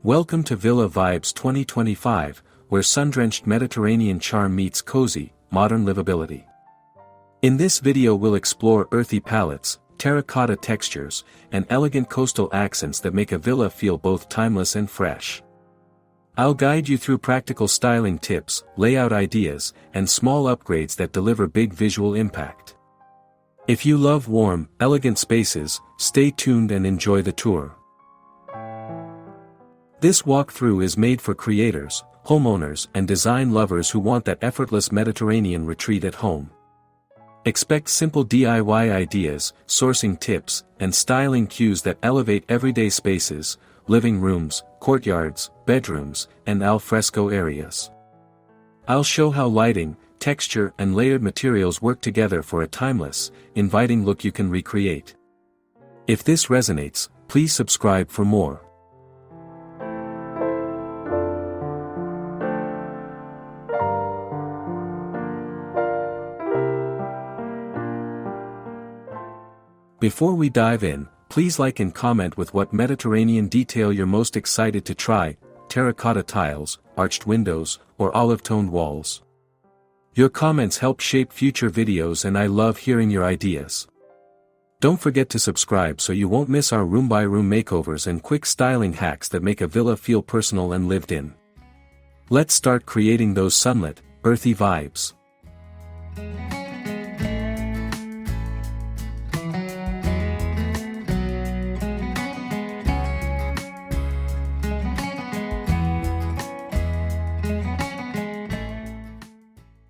Welcome to Villa Vibes 2025, where sun-drenched Mediterranean charm meets cozy, modern livability. In this video we'll explore earthy palettes, terracotta textures, and elegant coastal accents that make a villa feel both timeless and fresh. I'll guide you through practical styling tips, layout ideas, and small upgrades that deliver big visual impact. If you love warm, elegant spaces, stay tuned and enjoy the tour. This walkthrough is made for creators, homeowners, and design lovers who want that effortless Mediterranean retreat at home. Expect simple DIY ideas, sourcing tips, and styling cues that elevate everyday spaces, living rooms, courtyards, bedrooms, and alfresco areas. I'll show how lighting, texture, and layered materials work together for a timeless, inviting look you can recreate. If this resonates, please subscribe for more. Before we dive in, please like and comment with what Mediterranean detail you're most excited to try: terracotta tiles, arched windows, or olive-toned walls. Your comments help shape future videos and I love hearing your ideas. Don't forget to subscribe so you won't miss our room-by-room makeovers and quick styling hacks that make a villa feel personal and lived in. Let's start creating those sunlit, earthy vibes.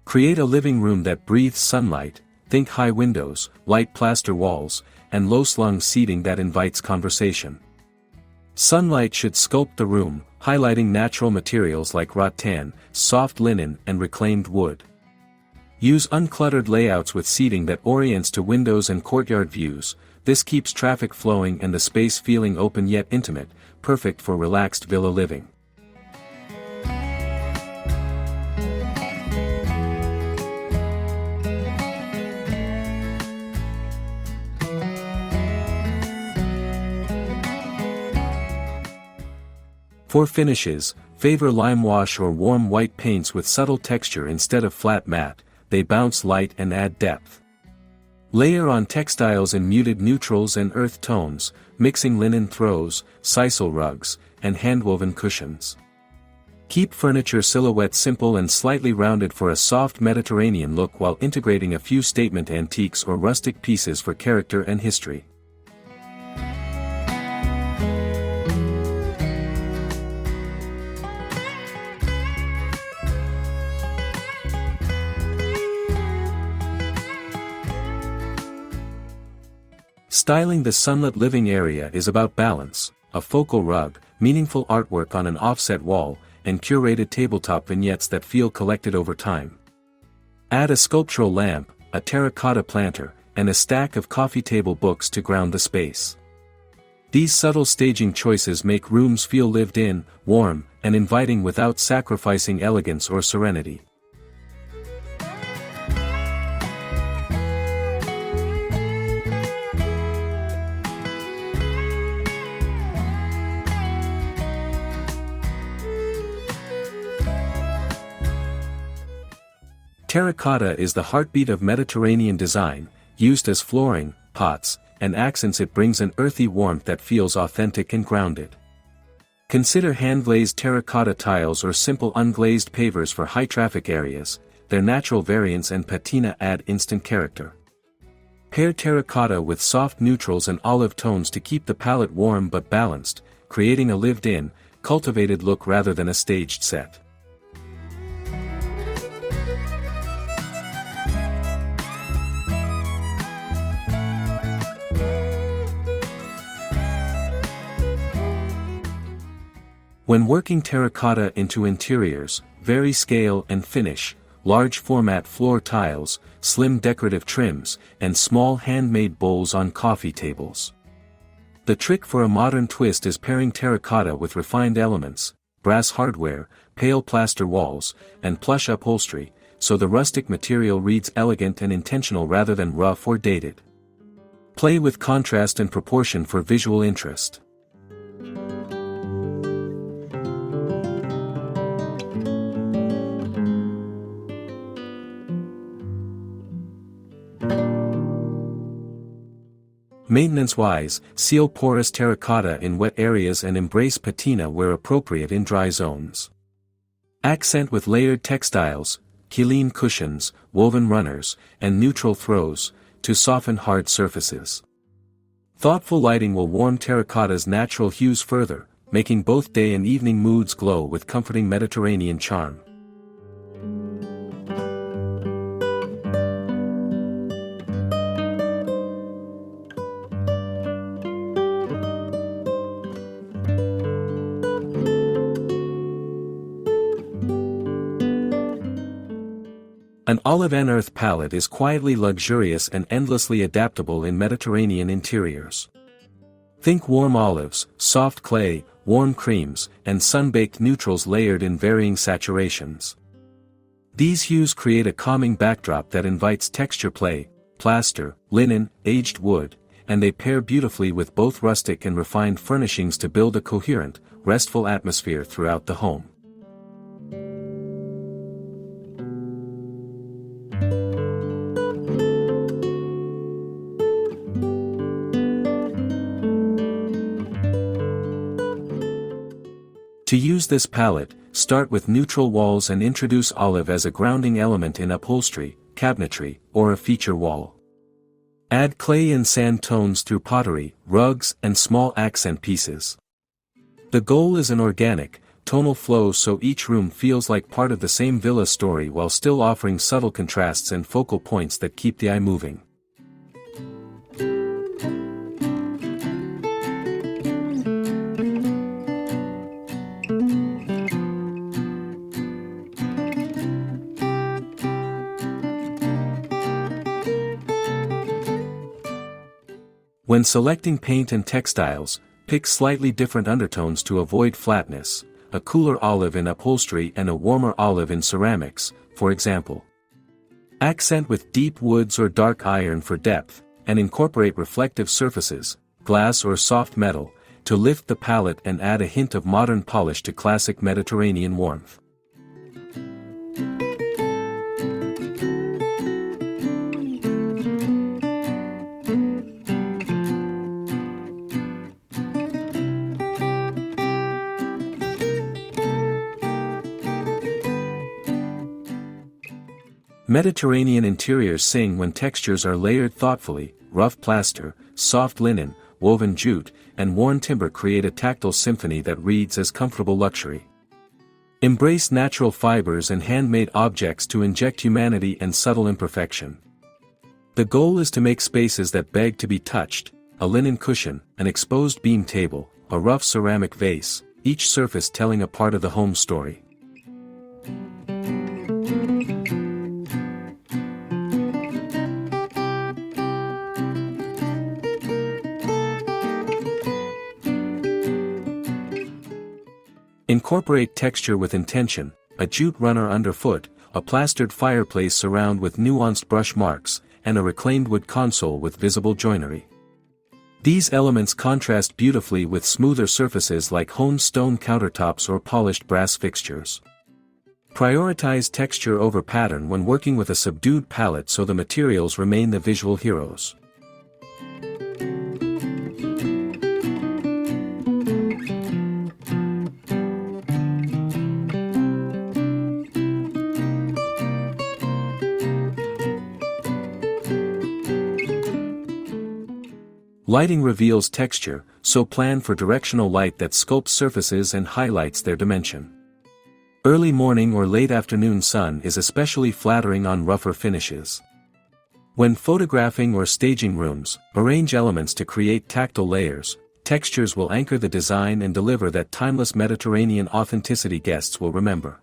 Create a living room that breathes sunlight. Think high windows, light plaster walls, and low-slung seating that invites conversation. Sunlight should sculpt the room, highlighting natural materials like rattan, soft linen, and reclaimed wood. Use uncluttered layouts with seating that orients to windows and courtyard views. This keeps traffic flowing and the space feeling open yet intimate, perfect for relaxed villa living. For finishes, favor lime wash or warm white paints with subtle texture instead of flat matte. They bounce light and add depth. Layer on textiles in muted neutrals and earth tones, mixing linen throws, sisal rugs, and handwoven cushions. Keep furniture silhouettes simple and slightly rounded for a soft Mediterranean look while integrating a few statement antiques or rustic pieces for character and history. Styling the Sunlit Living area is about balance: a focal rug, meaningful artwork on an offset wall, and curated tabletop vignettes that feel collected over time. Add a sculptural lamp, a terracotta planter, and a stack of coffee table books to ground the space. These subtle staging choices make rooms feel lived in, warm, and inviting without sacrificing elegance or serenity. Terracotta is the heartbeat of Mediterranean design. Used as flooring, pots, and accents, it brings an earthy warmth that feels authentic and grounded. Consider hand-glazed terracotta tiles or simple unglazed pavers for high-traffic areas. Their natural variance and patina add instant character. Pair terracotta with soft neutrals and olive tones to keep the palette warm but balanced, creating a lived-in, cultivated look rather than a staged set. When working terracotta into interiors, vary scale and finish: large format floor tiles, slim decorative trims, and small handmade bowls on coffee tables. The trick for a modern twist is pairing terracotta with refined elements: brass hardware, pale plaster walls, and plush upholstery, so the rustic material reads elegant and intentional rather than rough or dated. Play with contrast and proportion for visual interest. Maintenance-wise, seal porous terracotta in wet areas and embrace patina where appropriate in dry zones. Accent with layered textiles, Quilleen cushions, woven runners, and neutral throws, to soften hard surfaces. Thoughtful lighting will warm terracotta's natural hues further, making both day and evening moods glow with comforting Mediterranean charm. An olive and earth palette is quietly luxurious and endlessly adaptable in Mediterranean interiors. Think warm olives, soft clay, warm creams, and sun-baked neutrals layered in varying saturations. These hues create a calming backdrop that invites texture play, plaster, linen, aged wood, and they pair beautifully with both rustic and refined furnishings to build a coherent, restful atmosphere throughout the home. To use this palette, start with neutral walls and introduce olive as a grounding element in upholstery, cabinetry, or a feature wall. Add clay and sand tones through pottery, rugs, and small accent pieces. The goal is an organic, tonal flow so each room feels like part of the same villa story while still offering subtle contrasts and focal points that keep the eye moving. When selecting paint and textiles, pick slightly different undertones to avoid flatness, a cooler olive in upholstery and a warmer olive in ceramics, for example. Accent with deep woods or dark iron for depth, and incorporate reflective surfaces, glass or soft metal, to lift the palette and add a hint of modern polish to classic Mediterranean warmth. Mediterranean interiors sing when textures are layered thoughtfully. Rough plaster, soft linen, woven jute, and worn timber create a tactile symphony that reads as comfortable luxury. Embrace natural fibers and handmade objects to inject humanity and subtle imperfection. The goal is to make spaces that beg to be touched, a linen cushion, an exposed beam table, a rough ceramic vase, each surface telling a part of the home story. Incorporate texture with intention, a jute runner underfoot, a plastered fireplace surround with nuanced brush marks, and a reclaimed wood console with visible joinery. These elements contrast beautifully with smoother surfaces like honed stone countertops or polished brass fixtures. Prioritize texture over pattern when working with a subdued palette so the materials remain the visual heroes. Lighting reveals texture, so plan for directional light that sculpts surfaces and highlights their dimension. Early morning or late afternoon sun is especially flattering on rougher finishes. When photographing or staging rooms, arrange elements to create tactile layers. Textures will anchor the design and deliver that timeless Mediterranean authenticity guests will remember.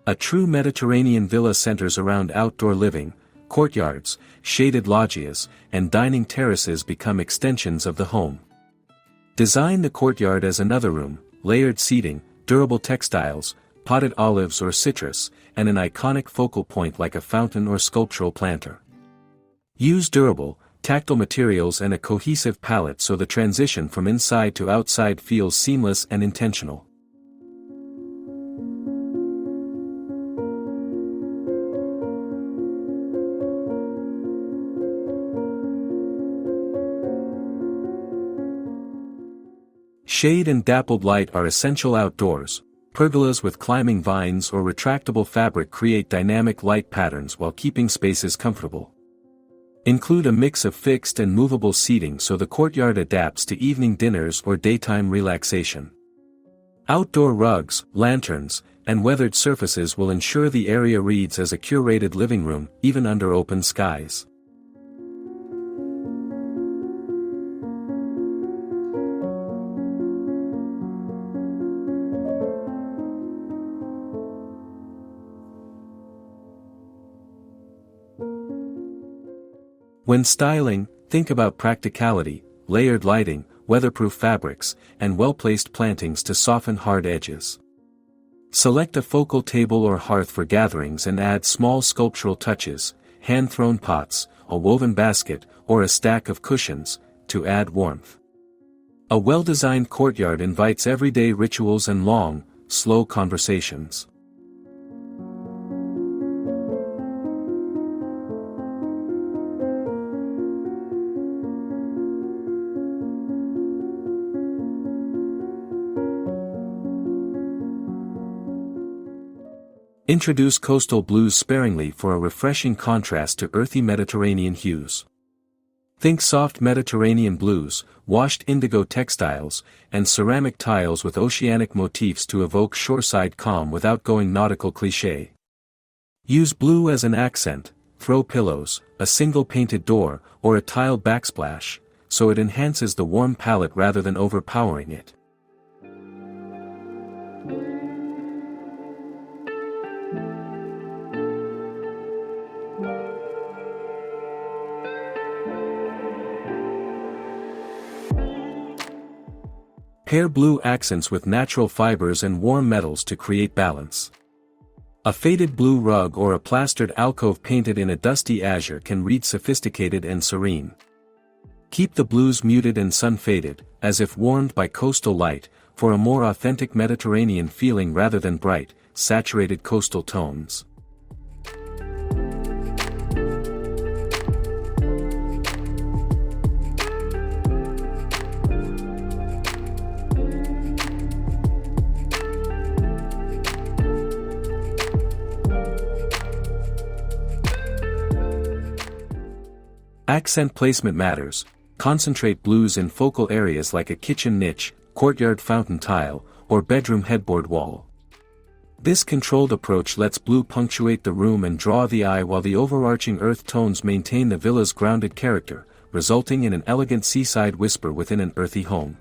A true Mediterranean villa centers around outdoor living. Courtyards, shaded loggias, and dining terraces become extensions of the home. Design the courtyard as another room, layered seating, durable textiles, potted olives or citrus, and an iconic focal point like a fountain or sculptural planter. Use durable, tactile materials and a cohesive palette so the transition from inside to outside feels seamless and intentional. Shade and dappled light are essential outdoors. Pergolas with climbing vines or retractable fabric create dynamic light patterns while keeping spaces comfortable. Include a mix of fixed and movable seating so the courtyard adapts to evening dinners or daytime relaxation. Outdoor rugs, lanterns, and weathered surfaces will ensure the area reads as a curated living room, even under open skies. When styling, think about practicality, layered lighting, weatherproof fabrics, and well-placed plantings to soften hard edges. Select a focal table or hearth for gatherings and add small sculptural touches, hand-thrown pots, a woven basket, or a stack of cushions, to add warmth. A well-designed courtyard invites everyday rituals and long, slow conversations. Introduce coastal blues sparingly for a refreshing contrast to earthy Mediterranean hues. Think soft Mediterranean blues, washed indigo textiles, and ceramic tiles with oceanic motifs to evoke shoreside calm without going nautical cliché. Use blue as an accent, throw pillows, a single painted door, or a tile backsplash, so it enhances the warm palette rather than overpowering it. Pair blue accents with natural fibers and warm metals to create balance. A faded blue rug or a plastered alcove painted in a dusty azure can read sophisticated and serene. Keep the blues muted and sun-faded, as if warmed by coastal light, for a more authentic Mediterranean feeling rather than bright, saturated coastal tones. Accent placement matters. Concentrate blues in focal areas like a kitchen niche, courtyard fountain tile, or bedroom headboard wall. This controlled approach lets blue punctuate the room and draw the eye while the overarching earth tones maintain the villa's grounded character, resulting in an elegant seaside whisper within an earthy home.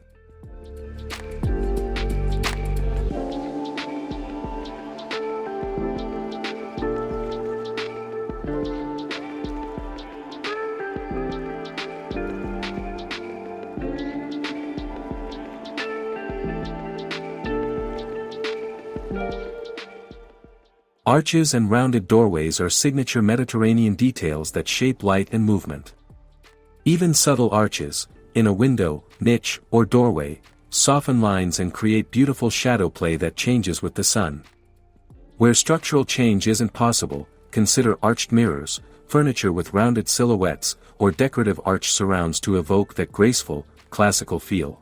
Arches and rounded doorways are signature Mediterranean details that shape light and movement. Even subtle arches, in a window, niche, or doorway, soften lines and create beautiful shadow play that changes with the sun. Where structural change isn't possible, consider arched mirrors, furniture with rounded silhouettes, or decorative arch surrounds to evoke that graceful, classical feel.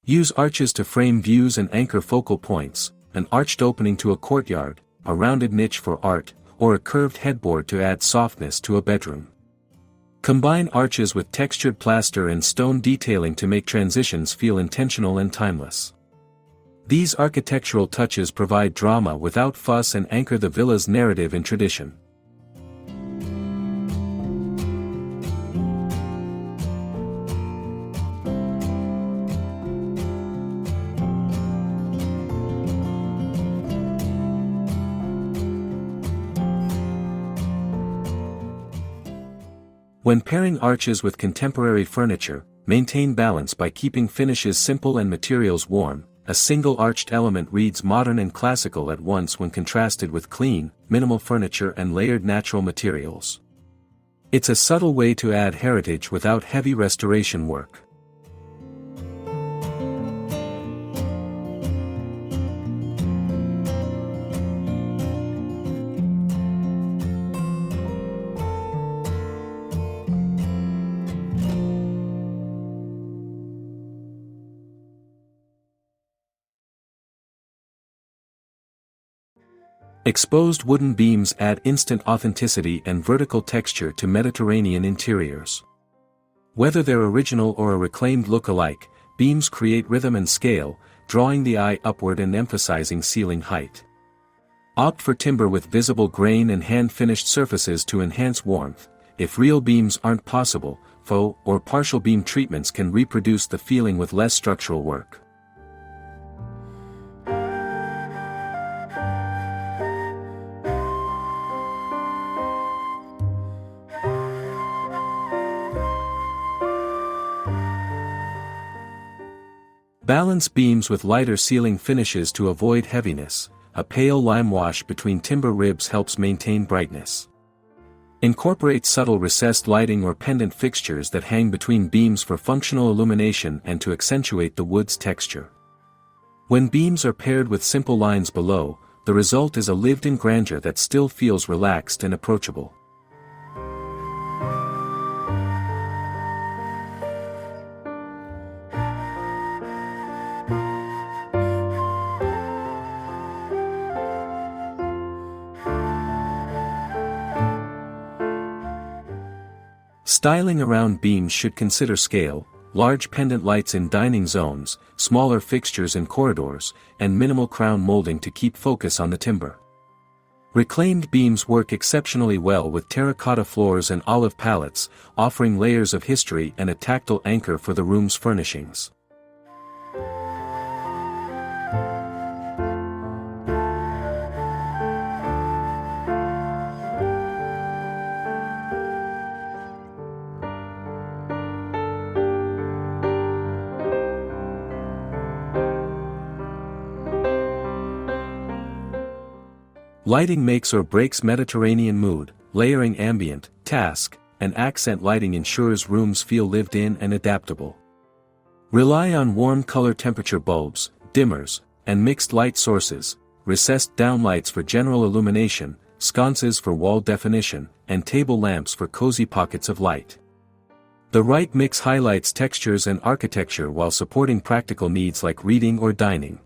Use arches to frame views and anchor focal points, an arched opening to a courtyard, a rounded niche for art, or a curved headboard to add softness to a bedroom. Combine arches with textured plaster and stone detailing to make transitions feel intentional and timeless. These architectural touches provide drama without fuss and anchor the villa's narrative in tradition. When pairing arches with contemporary furniture, maintain balance by keeping finishes simple and materials warm. A single arched element reads modern and classical at once when contrasted with clean, minimal furniture and layered natural materials. It's a subtle way to add heritage without heavy restoration work. Exposed wooden beams add instant authenticity and vertical texture to Mediterranean interiors. Whether they're original or a reclaimed look-alike, beams create rhythm and scale, drawing the eye upward and emphasizing ceiling height. Opt for timber with visible grain and hand-finished surfaces to enhance warmth. If real beams aren't possible, faux or partial beam treatments can reproduce the feeling with less structural work. Balance beams with lighter ceiling finishes to avoid heaviness. A pale lime wash between timber ribs helps maintain brightness. Incorporate subtle recessed lighting or pendant fixtures that hang between beams for functional illumination and to accentuate the wood's texture. When beams are paired with simple lines below, the result is a lived-in grandeur that still feels relaxed and approachable. Styling around beams should consider scale, large pendant lights in dining zones, smaller fixtures in corridors, and minimal crown molding to keep focus on the timber. Reclaimed beams work exceptionally well with terracotta floors and olive palettes, offering layers of history and a tactile anchor for the room's furnishings. Lighting makes or breaks Mediterranean mood. Layering ambient, task, and accent lighting ensures rooms feel lived in and adaptable. Rely on warm color temperature bulbs, dimmers, and mixed light sources, recessed downlights for general illumination, sconces for wall definition, and table lamps for cozy pockets of light. The right mix highlights textures and architecture while supporting practical needs like reading or dining.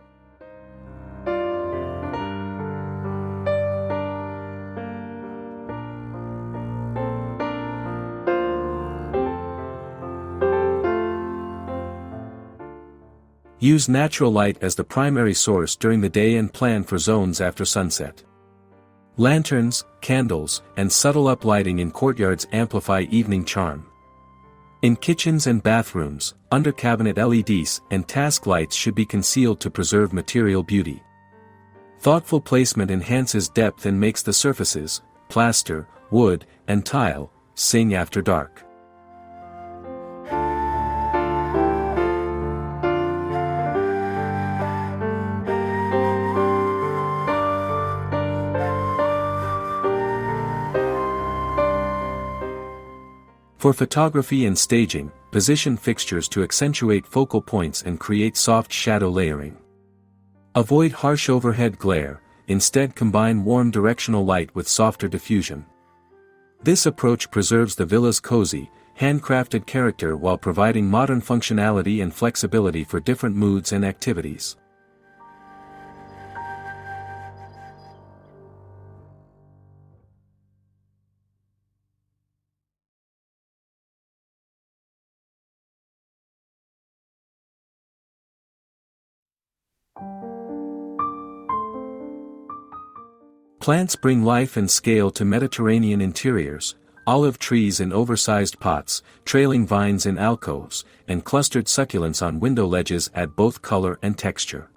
Use natural light as the primary source during the day and plan for zones after sunset. Lanterns, candles, and subtle uplighting in courtyards amplify evening charm. In kitchens and bathrooms, under-cabinet LEDs and task lights should be concealed to preserve material beauty. Thoughtful placement enhances depth and makes the surfaces, plaster, wood, and tile, sing after dark. For photography and staging, position fixtures to accentuate focal points and create soft shadow layering. Avoid harsh overhead glare, instead combine warm directional light with softer diffusion. This approach preserves the villa's cozy, handcrafted character while providing modern functionality and flexibility for different moods and activities. Plants bring life and scale to Mediterranean interiors. Olive trees in oversized pots, trailing vines in alcoves, and clustered succulents on window ledges add both color and texture.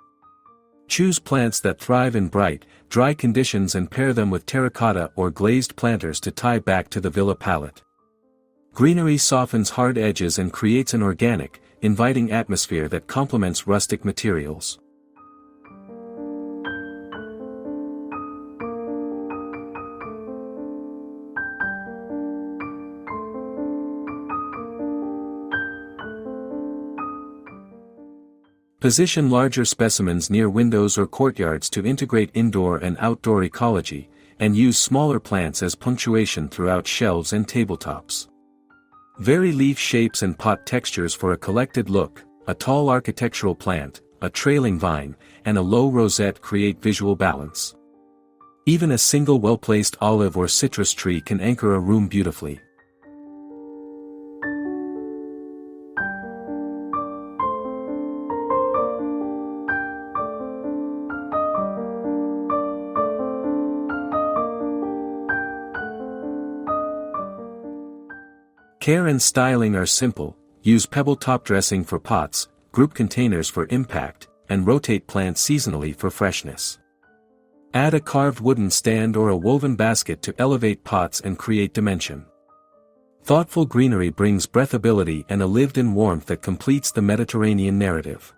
Choose plants that thrive in bright, dry conditions and pair them with terracotta or glazed planters to tie back to the villa palette. Greenery softens hard edges and creates an organic, inviting atmosphere that complements rustic materials. Position larger specimens near windows or courtyards to integrate indoor and outdoor ecology, and use smaller plants as punctuation throughout shelves and tabletops. Vary leaf shapes and pot textures for a collected look. A tall architectural plant, a trailing vine, and a low rosette create visual balance. Even a single well-placed olive or citrus tree can anchor a room beautifully. Care and styling are simple. Use pebble top dressing for pots, group containers for impact, and rotate plants seasonally for freshness. Add a carved wooden stand or a woven basket to elevate pots and create dimension. Thoughtful greenery brings breathability and a lived-in warmth that completes the Mediterranean narrative.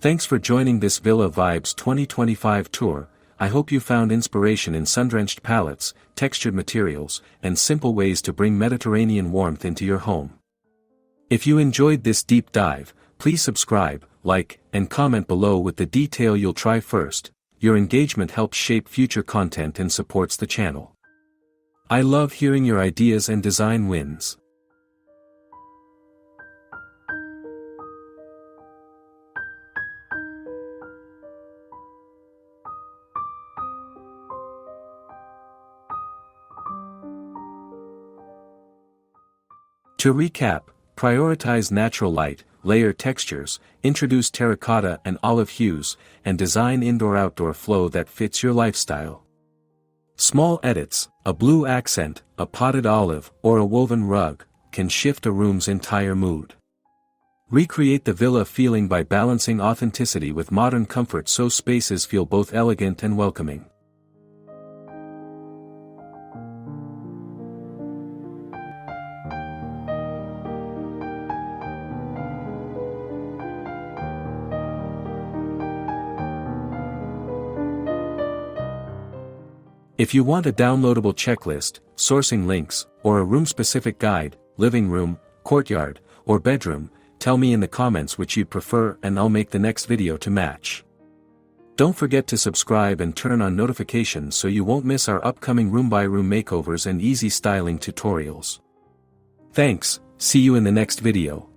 Thanks for joining this Villa Vibes 2025 tour. I hope you found inspiration in sun-drenched palettes, textured materials, and simple ways to bring Mediterranean warmth into your home. If you enjoyed this deep dive, please subscribe, like, and comment below with the detail you'll try first. Your engagement helps shape future content and supports the channel. I love hearing your ideas and design wins. To recap, prioritize natural light, layer textures, introduce terracotta and olive hues, and design indoor-outdoor flow that fits your lifestyle. Small edits, a blue accent, a potted olive, or a woven rug, can shift a room's entire mood. Recreate the villa feeling by balancing authenticity with modern comfort so spaces feel both elegant and welcoming. If you want a downloadable checklist, sourcing links, or a room-specific guide, living room, courtyard, or bedroom, tell me in the comments which you'd prefer and I'll make the next video to match. Don't forget to subscribe and turn on notifications so you won't miss our upcoming room-by-room makeovers and easy styling tutorials. Thanks, see you in the next video.